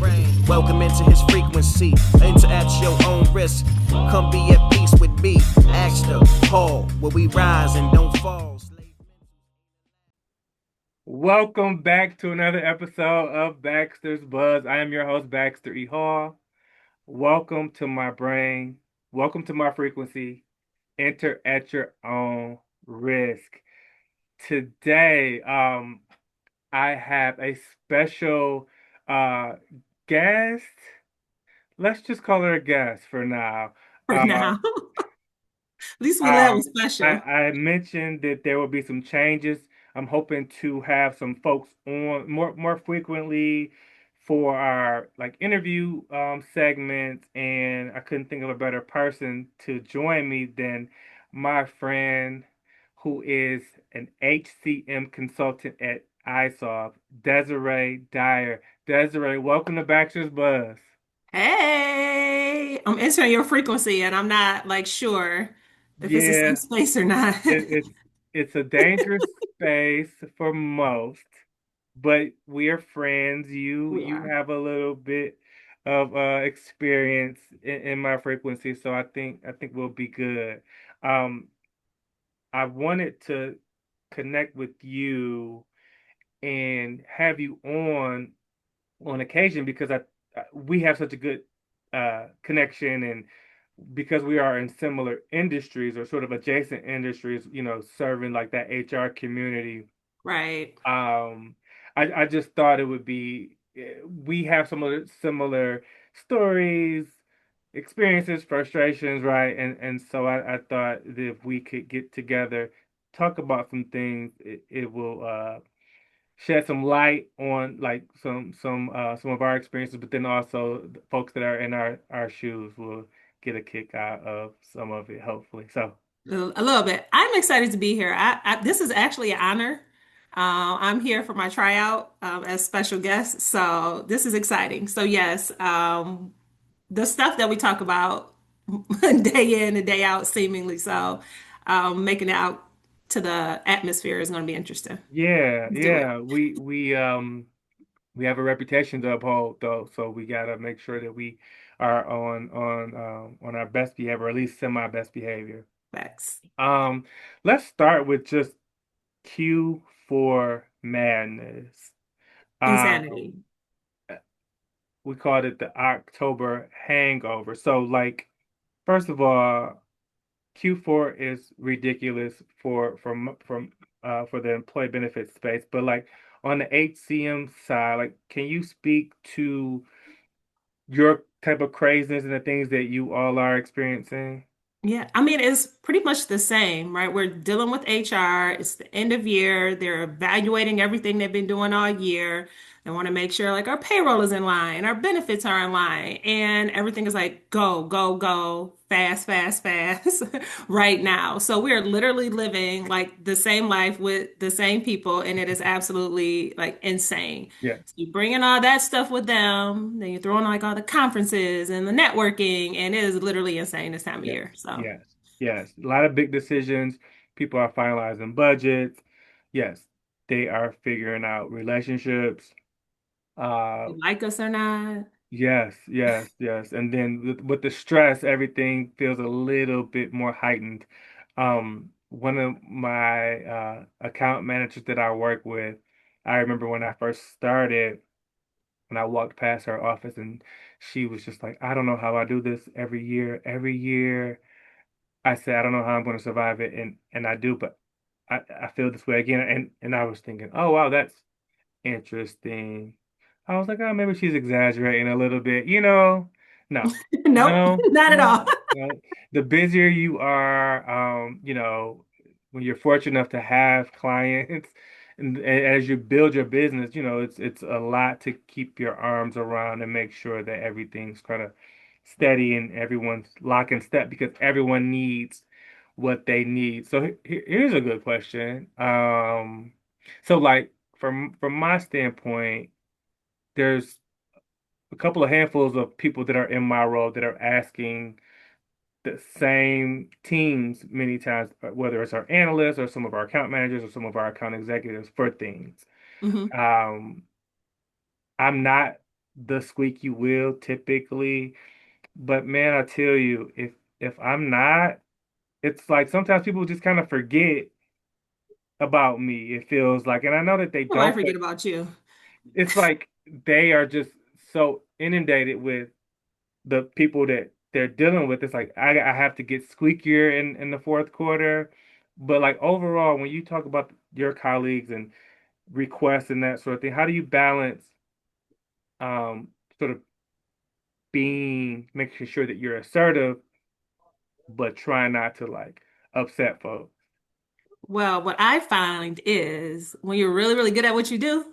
Welcome into his frequency. Enter at your own risk. Come be at peace with me. Baxter, Paul, where we rise and don't fall. Welcome back to another episode of Baxter's Buzz. I am your host, Baxter E. Hall. Welcome to my brain. Welcome to my frequency. Enter at your own risk. Today, I have a special uh guest. Let's just call her a guest for now. For Uh, now. At least we led Um, with I, special. I mentioned that there will be some changes. I'm hoping to have some folks on more frequently for our like interview segments, and I couldn't think of a better person to join me than my friend who is an HCM consultant at iSolve, Desiree Dyer. Desiree, welcome to Baxter's Buzz. Hey, I'm entering your frequency and I'm not like sure if it's a Yeah, safe space or not. it's it's a dangerous space for most, but we are friends. You We you are. have a little bit of experience in my frequency, so I think we'll be good. Um, I wanted to connect with you and have you on occasion because we have such a good connection, and because we are in similar industries or sort of adjacent industries, serving like that HR community. Right. um I just thought it would be we have similar stories, experiences, frustrations, right? And so I thought that if we could get together, talk about some things, it will shed some light on like some of our experiences, but then also the folks that are in our shoes will get a kick out of some of it, hopefully. So A little bit. I'm excited to be here. This is actually an honor. I'm here for my tryout as special guest, so this is exciting. So yes, the stuff that we talk about day in and day out, seemingly so, making it out to the atmosphere is going to be interesting. yeah, Let's do it. yeah, we have a reputation to uphold though, so we gotta make sure that we are on our best behavior, or at least semi best behavior. Facts. um let's start with just Q for madness. Insanity. um we called it the October hangover. So, like, first of all, Q4 is ridiculous for the employee benefit space. But like on the HCM side, like, can you speak to your type of craziness and the things that you all are experiencing? Yeah, I mean, it's pretty much the same, right? We're dealing with HR. It's the end of year. They're evaluating everything they've been doing all year. They want to make sure like our payroll is in line, our benefits are in line, and everything is like go, go, go, fast, fast, fast right now. So we're literally living like the same life with the same people, and it is absolutely like insane. Yeah. So you bring in all that stuff with them, then you throw in like all the conferences and the networking, and it is literally insane this time of Yes, year. So yes, yes. A lot of big decisions. People are finalizing budgets. Yes, they are figuring out relationships. Uh, you like us or not. yes, yes, yes. And then with the stress, everything feels a little bit more heightened. One of my account managers that I work with, I remember when I first started, when I walked past her office, and she was just like, I don't know how I do this every year. Every year I said, I don't know how I'm going to survive it, and I do, but I feel this way again, and I was thinking, oh wow, that's interesting. I was like, oh, maybe she's exaggerating a little bit, No, Nope, no, not at all. no, no. The busier you are, when you're fortunate enough to have clients, and as you build your business, it's a lot to keep your arms around and make sure that everything's kind of steady and everyone's lock and step because everyone needs what they need. So here's a good question. So like from my standpoint, there's a couple of handfuls of people that are in my role that are asking the same teams many times, whether it's our analysts or some of our account managers or some of our account executives for things. Hmm. Um, I'm not the squeaky wheel typically. But man, I tell you, if I'm not, it's like sometimes people just kind of forget about me, it feels like. And I know that they Nobody don't, but forget about you. it's like they are just so inundated with the people that they're dealing with. It's like I have to get squeakier in the fourth quarter. But like overall, when you talk about your colleagues and requests and that sort of thing, how do you balance sort of being making sure that you're assertive but trying not to like upset folks? Well, what I find is when you're really, really good at what you do,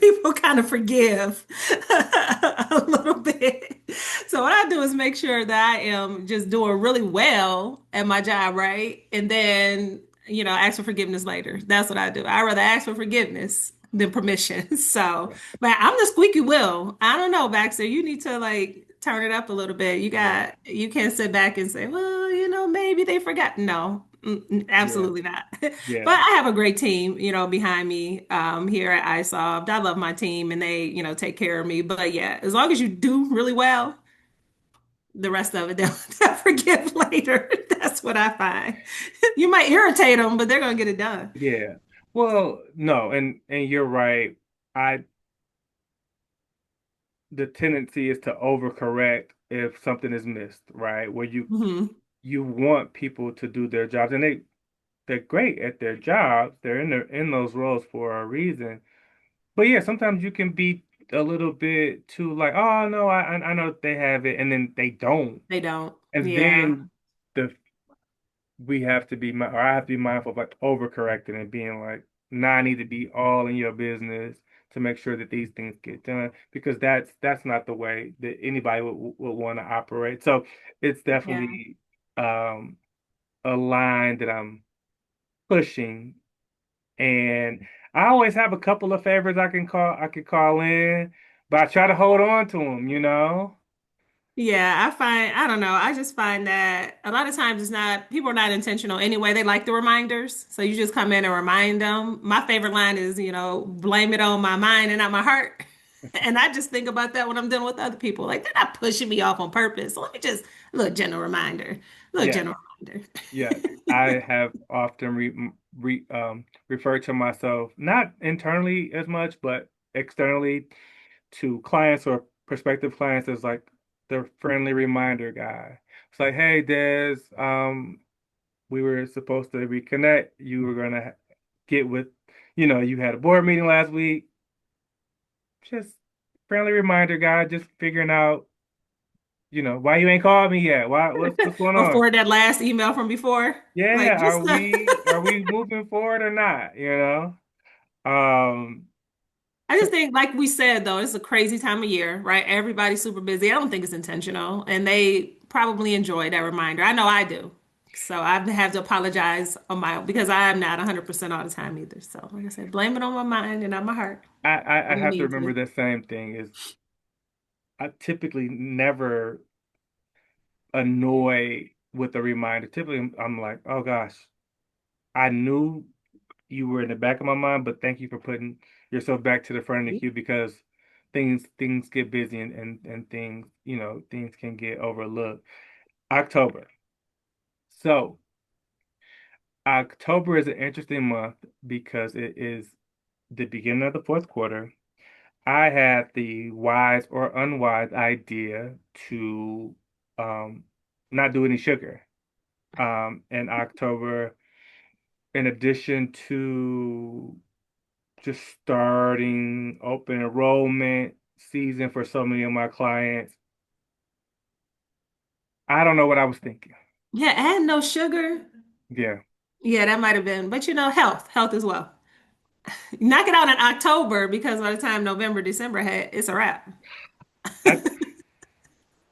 people kind of forgive a little bit. So what I do is make sure that I am just doing really well at my job, right? And then, ask for forgiveness later. That's what I do. I rather ask for forgiveness than permission. So, Yeah. but I'm the squeaky wheel. I don't know, Baxter. You need to like turn it up a little bit. Yeah. You can't sit back and say, well, maybe they forgot. No, Yeah. absolutely not. But Yeah. I have a great team, behind me here at iSolved. I love my team and they, take care of me. But yeah, as long as you do really well, the rest of it they'll forgive later. That's what I find. You might irritate them, but they're gonna get it done. Yeah. Well, no, and you're right. I The tendency is to overcorrect if something is missed, right? Where Hmm. you want people to do their jobs, and they're great at their jobs. They're in those roles for a reason. But yeah, sometimes you can be a little bit too like, oh no, I know they have it, and then they don't, They don't. and Yeah. then the we have to be or I have to be mindful of like overcorrecting and being like, nah, I need to be all in your business to make sure that these things get done because that's not the way that anybody would want to operate. So it's Yeah. definitely um a line that I'm pushing, and I always have a couple of favors I can call in, but I try to hold on to them, you know? Yeah, I don't know. I just find that a lot of times people are not intentional anyway. They like the reminders. So you just come in and remind them. My favorite line is, blame it on my mind and not my heart. And I just think about that when I'm dealing with other people. Like they're not pushing me off on purpose. So let me just, a little gentle reminder, a little Yes. gentle reminder. Yes, I have often referred to myself not internally as much, but externally to clients or prospective clients as like the friendly reminder guy. It's like, hey, Des, we were supposed to reconnect. You were gonna get with, you had a board meeting last week. Just friendly reminder guy, just figuring out, why you ain't called me yet? Why, what's going on? Before that last email from before. Yeah, Like just are we moving forward or not, you know? Um I so just think, like we said, though, it's a crazy time of year, right? Everybody's super busy. I don't think it's intentional, and they probably enjoy that reminder. I know I do. So I have to apologize on my because I am not 100% all the time either. So, like I said, blame it on my mind and not my heart I when you have to need remember to. the same thing is I typically never annoy with a reminder. Typically I'm like, oh gosh, I knew you were in the back of my mind, but thank you for putting yourself back to the front of the queue because things get busy and things, things can get overlooked. October. So October is an interesting month because it is the beginning of the fourth quarter. I had the wise or unwise idea to um, not do any sugar in October, in addition to just starting open enrollment season for so many of my clients. I don't know what I was thinking. Yeah, and no sugar. Yeah. Yeah, that might have been, but health as well. Knock it out in October because by the time November, December hit, it's a wrap. I,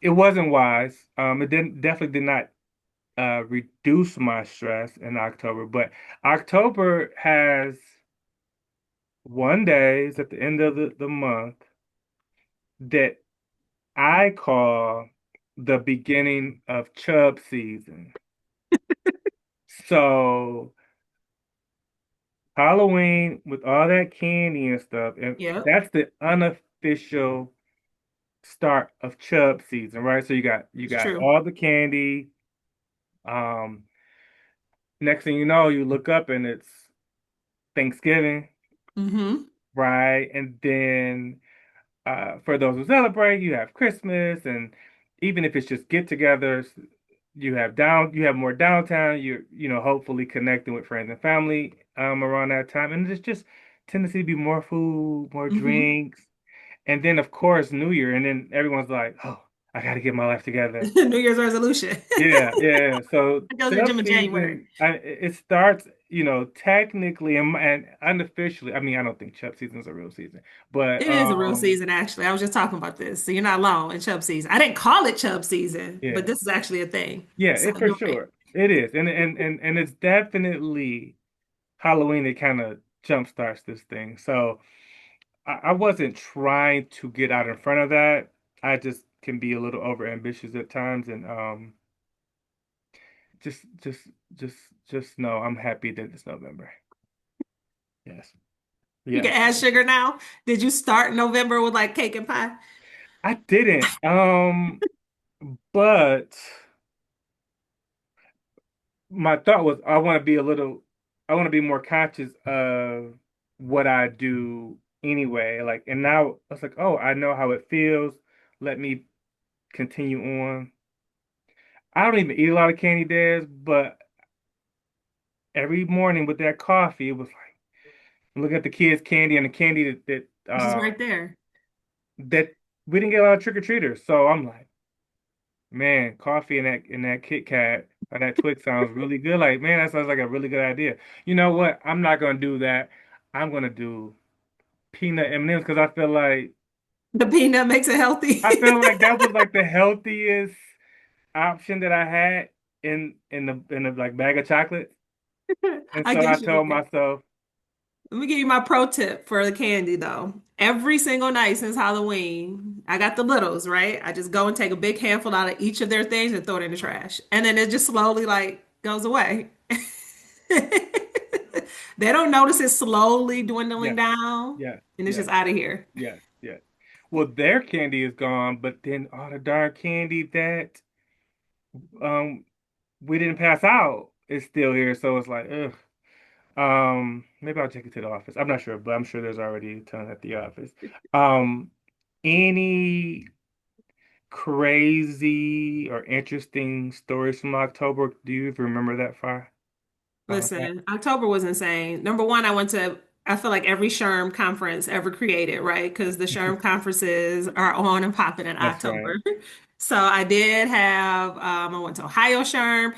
it wasn't wise. It didn't definitely did not reduce my stress in October, but October has one day is at the end of the month that I call the beginning of Chubb season. So Halloween with all that candy and stuff, and Yep. that's the unofficial start of Chubb season, right? So you It's got true. all the candy. Um, Next thing you know, you look up and it's Thanksgiving, Hmm. right? And then for those who celebrate, you have Christmas, and even if it's just get-togethers, you have more downtime. You know, hopefully connecting with friends and family around that time, and there's just tendency to be more food, more Hmm. drinks, and then of course New Year, and then everyone's like, oh, I got to get my life together. New Year's resolution. Yeah, yeah. So I go to the Chubb gym in January. season, it starts, you know, technically and unofficially. I mean, I don't think Chubb season's a real season, but It is a real season, actually. I was just talking about this, so you're not alone in Chubb season. I didn't call it Chubb season, but yeah, this is actually a thing. yeah, So it for you're right. sure it is, and it's definitely Halloween that kind of jump starts this thing. So I wasn't trying to get out in front of that. I just can be a little over ambitious at times, and just just just just know I'm happy that it's November. Yes. You can Yes. add sugar now. Did you start November with like cake and pie? I didn't. But my thought was I want to be more conscious of what I do anyway. Like, and now I was like, oh, I know how it feels. Let me continue on. I don't even eat a lot of candy days, but every morning with that coffee, it was like I'm looking at the kids' candy and the candy Which is right there. that we didn't get a lot of trick-or-treaters. So I'm like, man, coffee and that Kit Kat or that Twix sounds really good. Like, man, that sounds like a really good idea. You know what? I'm not gonna do that. I'm gonna do peanut M&Ms because The peanut makes it healthy. I feel like that was like the healthiest option that I had in the like bag of chocolates. And I so I guess you're told right. myself, Let me give you my pro tip for the candy though. Every single night since Halloween, I got the littles, right? I just go and take a big handful out of each of their things and throw it in the trash. And then it just slowly like goes away. They don't notice it slowly dwindling yes, down yes, and it's yes, just out of here. yes, yes. Well, their candy is gone, but then all the darn candy that um we didn't pass out is still here. So it's like, ugh. Maybe I'll take it to the office. I'm not sure, but I'm sure there's already a ton at the office. Um, any crazy or interesting stories from October? Do you even remember that far back? Listen, October was insane. Number one, I feel like every SHRM conference ever created, right? Because the SHRM conferences are on and popping in That's right. October. So I did have, I went to Ohio SHRM.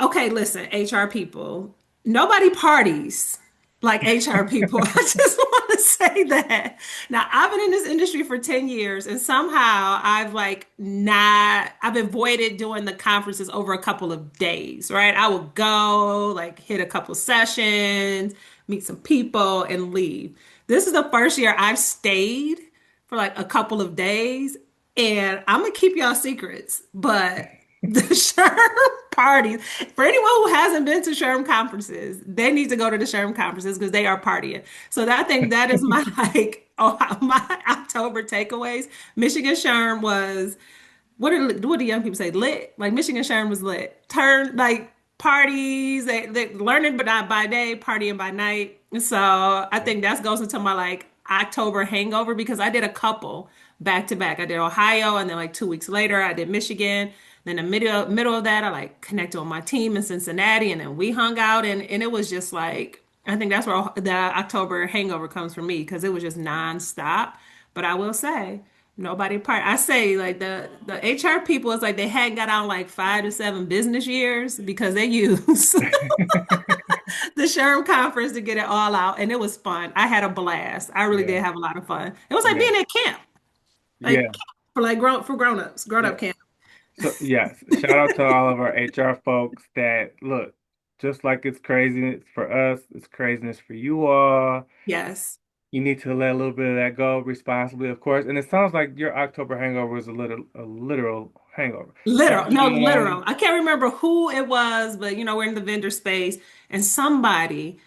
Okay, listen, HR people, nobody parties like HR people. I just want to say that. Now, I've been in this industry for 10 years and somehow I've avoided doing the conferences over a couple of days, right? I would go, like, hit a couple sessions, meet some people, and leave. This is the first year I've stayed for like a couple of days, and I'm gonna keep y'all secrets, but the SHRM parties, for anyone who hasn't been to SHRM conferences, they need to go to the SHRM conferences because they are partying. So I think that is my like my October takeaways. Michigan SHRM was what do young people say? Lit. Like Michigan SHRM was lit. Turn like parties, they learning but not by day, partying by night. So I think that goes into my like October hangover because I did a couple back to back. I did Ohio and then like 2 weeks later I did Michigan. Then the middle of that I like connected with my team in Cincinnati and then we hung out and it was just like I think that's where the October hangover comes from me because it was just nonstop. But I will say nobody part. I say like the HR people is like they hadn't got out like 5 to 7 business years because they use the SHRM conference to get it all out, and it was fun. I had a blast. I really Yeah, did have a lot of fun. It was like yeah, being at camp, like yeah, for like grown ups, grown yeah. up camp. So yes, shout out to all of our HR folks that look, just like it's craziness for us, it's craziness for you all. Yes. You need to let a little bit of that go responsibly, of course. And it sounds like your October hangover is a literal hangover. Literal, no, Um, literal. I can't remember who it was, but we're in the vendor space and somebody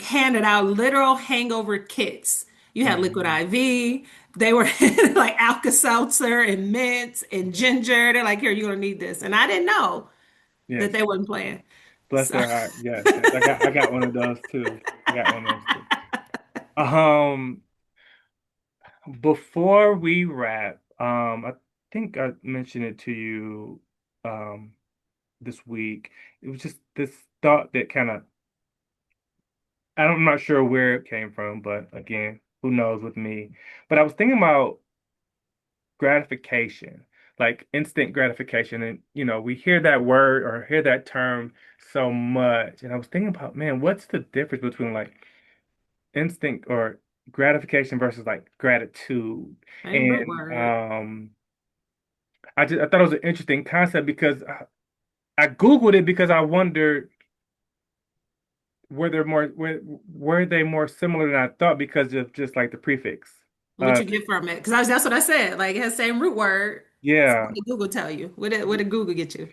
handed out literal hangover kits. You had liquid Mhm. IV. They were like Alka-Seltzer and mint and ginger. They're like, here, you're gonna need this. And I didn't know that Yes. they wasn't playing. Bless So their heart. Yes, yes. I got one of those too. I got one of those too. Um, Before we wrap, I think I mentioned it to you um this week. It was just this thought that kind of I'm not sure where it came from, but again, who knows with me. But I was thinking about gratification, like instant gratification. And, we hear that word or hear that term so much. And I was thinking about, man, what's the difference between like instant or gratification versus like gratitude? same root And word. I thought it was an interesting concept because I Googled it because I wondered were they more similar than I thought because of just like the prefix. What Uh, you get from it? Because that's what I said. Like it has same root word. So what yeah. did Google tell you? What did Google get you?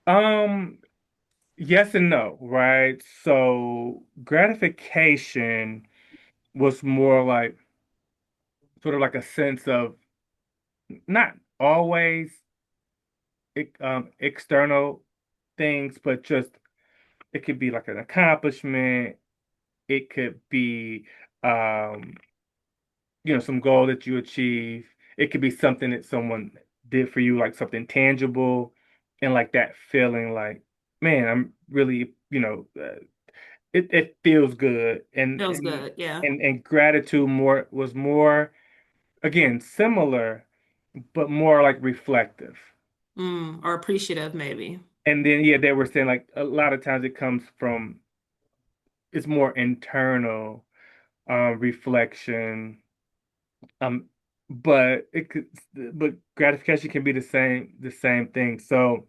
Um, yes and no, right? So gratification was more like sort of like a sense of not always external things, but just it could be like an accomplishment. It could be um, some goal that you achieve. It could be something that someone did for you, like something tangible, and like that feeling like, man, I'm really, it feels good. And Feels and good. Yeah. and and gratitude more was more again similar, but more like reflective. Or appreciative, maybe. And then yeah, they were saying like a lot of times it comes from it's more internal reflection. Um, but but gratification can be the same thing. So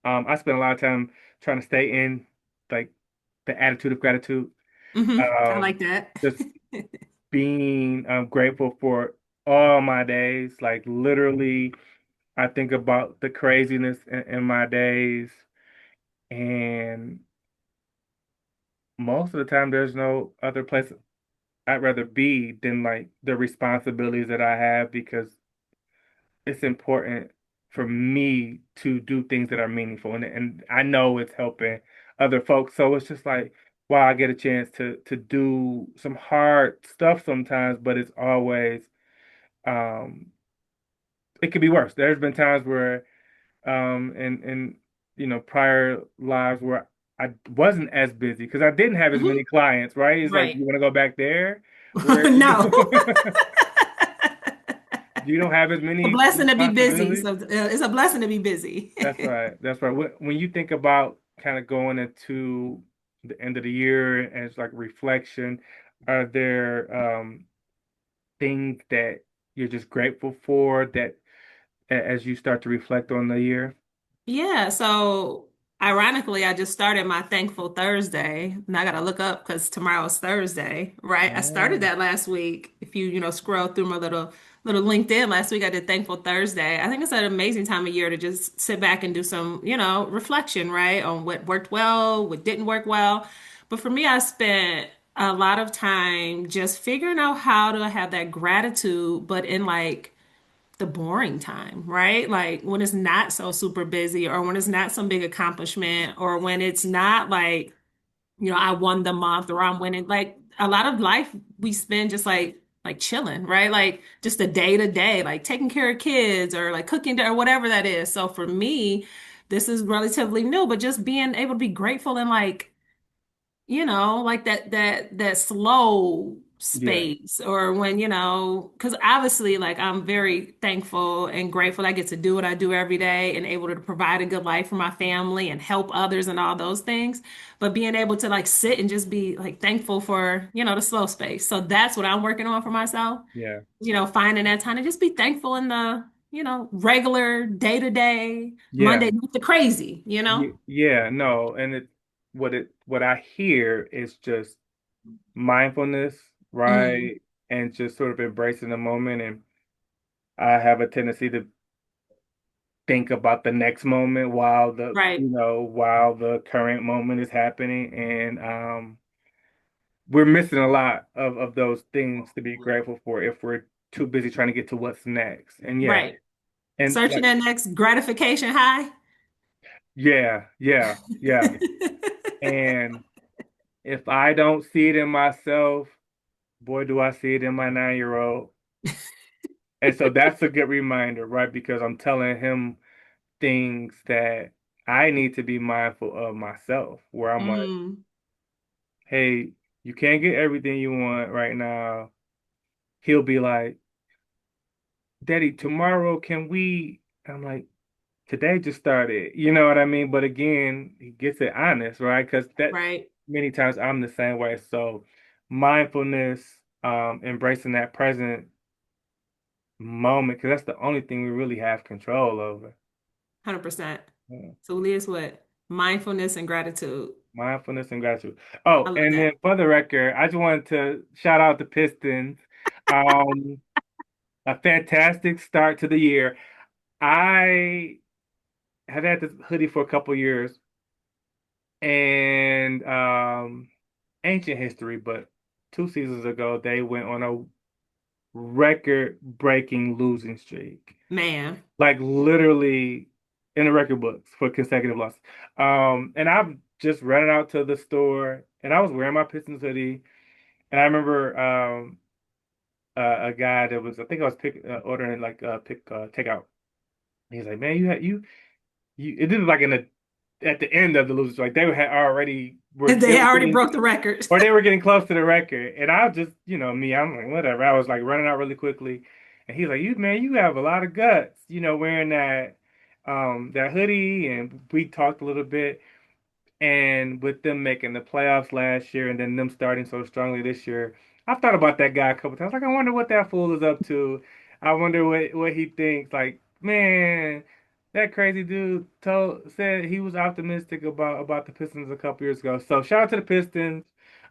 I spend a lot of time trying to stay in like the attitude of gratitude. I Um, like that. just being grateful for all my days. Like literally, I think about the craziness in my days, and most of the time, there's no other place I'd rather be than like the responsibilities that I have because it's important for me to do things that are meaningful, and I know it's helping other folks. So it's just like, wow, I get a chance to do some hard stuff sometimes, but it's always um it could be worse. There's been times where in prior lives where I wasn't as busy because I didn't have as Mhm. many clients, right? It's like you Right. want to go back there where No. you don't have as A many blessing to be busy. responsibilities. So it's a blessing to be busy. That's right. That's right. When you think about kind of going into the end of the year and it's like reflection, are there things that you're just grateful for that as you start to reflect on the year? Yeah, so ironically, I just started my Thankful Thursday, and I gotta look up because tomorrow's Thursday, right? I started Oh, that last week. If you scroll through my little LinkedIn last week, I did Thankful Thursday. I think it's an amazing time of year to just sit back and do some, reflection, right, on what worked well, what didn't work well. But for me, I spent a lot of time just figuring out how to have that gratitude, but in like the boring time, right? Like when it's not so super busy or when it's not some big accomplishment or when it's not like, I won the month or I'm winning. Like a lot of life we spend just like chilling, right? Like just the day to day, like taking care of kids or like cooking or whatever that is. So for me, this is relatively new, but just being able to be grateful and like like that slow yeah, space or when, because obviously like I'm very thankful and grateful I get to do what I do every day and able to provide a good life for my family and help others and all those things. But being able to like sit and just be like thankful for, the slow space. So that's what I'm working on for myself, yeah, finding that time to just be thankful in the, regular day to day, yeah, Monday, not the crazy. yeah. No, and what I hear is just mindfulness, Mm, right? And just sort of embracing the moment. And I have a tendency to think about the next moment while right. while the current moment is happening. And we're missing a lot of those things to be grateful for if we're too busy trying to get to what's next. And yeah, Right. and Searching like that next gratification high. yeah. And if I don't see it in myself, boy, do I see it in my 9-year old. And so that's a good reminder, right? Because I'm telling him things that I need to be mindful of myself, where I'm like, Mm, hey, you can't get everything you want right now. He'll be like, Daddy, tomorrow can we? I'm like, today just started. You know what I mean? But again, he gets it honest, right? Because that right. many times I'm the same way. So mindfulness, embracing that present moment, because that's the only thing we really have control over. 100%. Yeah. So Leah's what? Mindfulness and gratitude. Mindfulness and gratitude. I Oh, love and then that. for the record, I just wanted to shout out the Pistons. Um, a fantastic start to the year. I have had this hoodie for a couple years and ancient history, but 2 seasons ago they went on a record-breaking losing streak. Man. Like literally in the record books for consecutive losses. And I'm just running out to the store and I was wearing my Pistons hoodie. And I remember a guy that was, I think I was ordering like pick takeout. He's like, man, it did like in the at the end of the losers, like they had already they They were already getting broke the record. or they were getting close to the record, and I was just me, I'm like whatever. I was like running out really quickly, and he's like, you man, you have a lot of guts, wearing that hoodie, and we talked a little bit. And with them making the playoffs last year and then them starting so strongly this year, I've thought about that guy a couple times. Like, I wonder what that fool is up to. I wonder what he thinks. Like, man, that crazy dude said he was optimistic about the Pistons a couple years ago. So shout out to the Pistons.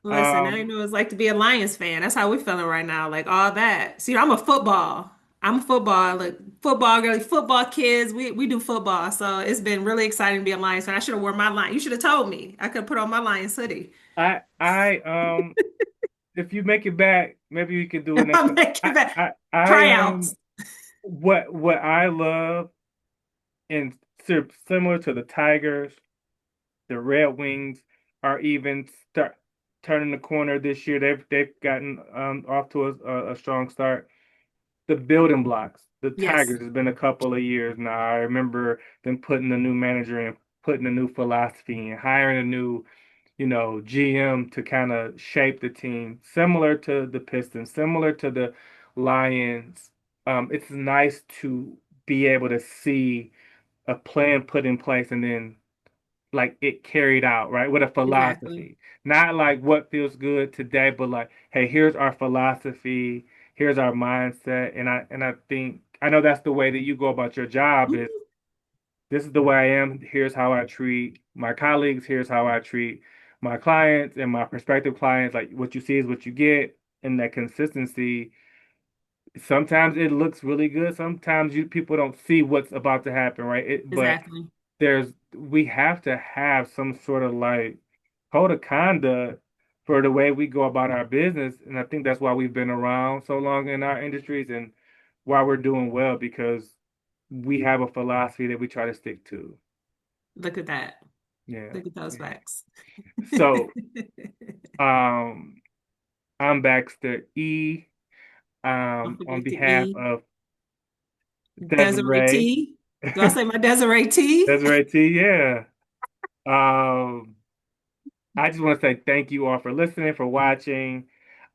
Listen, I Um, know what it's like to be a Lions fan. That's how we're feeling right now. Like all that. See, I'm a football, like football girl, football kids. We do football. So it's been really exciting to be a Lions fan. I should have worn my Lion. You should have told me. I could have put on my Lions hoodie. I if you make it back, maybe we can do it next I'm time. making that I tryouts. what I love and similar to the Tigers. The Red Wings are even start turning the corner this year. They've gotten off to a strong start. The building blocks. The Yes, Tigers has been a couple of years now. I remember them putting a new manager in, putting a new philosophy in, hiring a new, GM to kind of shape the team. Similar to the Pistons, similar to the Lions. It's nice to be able to see a plan put in place and then like it carried out, right? With a exactly. philosophy. Not like what feels good today, but like, hey, here's our philosophy, here's our mindset. And I think I know that's the way that you go about your job is Mhm. this is the way I am, here's how I treat my colleagues, here's how I treat my clients and my prospective clients. Like what you see is what you get, and that consistency. Sometimes it looks really good. Sometimes you people don't see what's about to happen, right? But Exactly. we have to have some sort of like code of conduct for the way we go about our business. And I think that's why we've been around so long in our industries and why we're doing well because we have a philosophy that we try to stick to. Look at that. Yeah. Look at those Yeah. facts. So, um, I'm Baxter E. Don't On forget to behalf E. of Desiree Desiree, T. Do I say my Desiree T? Desiree T. Yeah. Um, I just want to say thank you all for listening, for watching.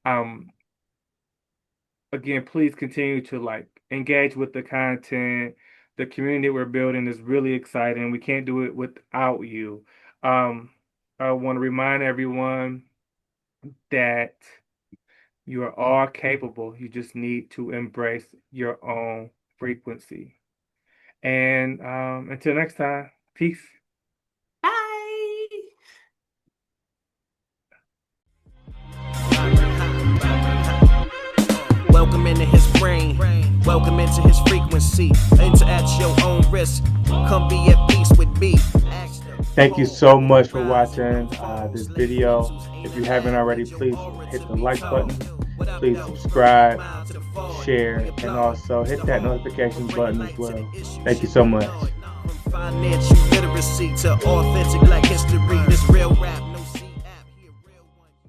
Um, again, please continue to like engage with the content. The community we're building is really exciting. We can't do it without you. Um, I want to remind everyone that you are all capable. You just need to embrace your own frequency. And until next time, peace. Bye. Welcome into his brain. Welcome into his frequency. Enter at your own risk. Come be at peace with me. Ask them. Thank you so much for watching this video. If you haven't already, please hit the like button. Please subscribe, share, and also hit that notification button as well. Thank you so much. Financial literacy to authentic black history. This real rap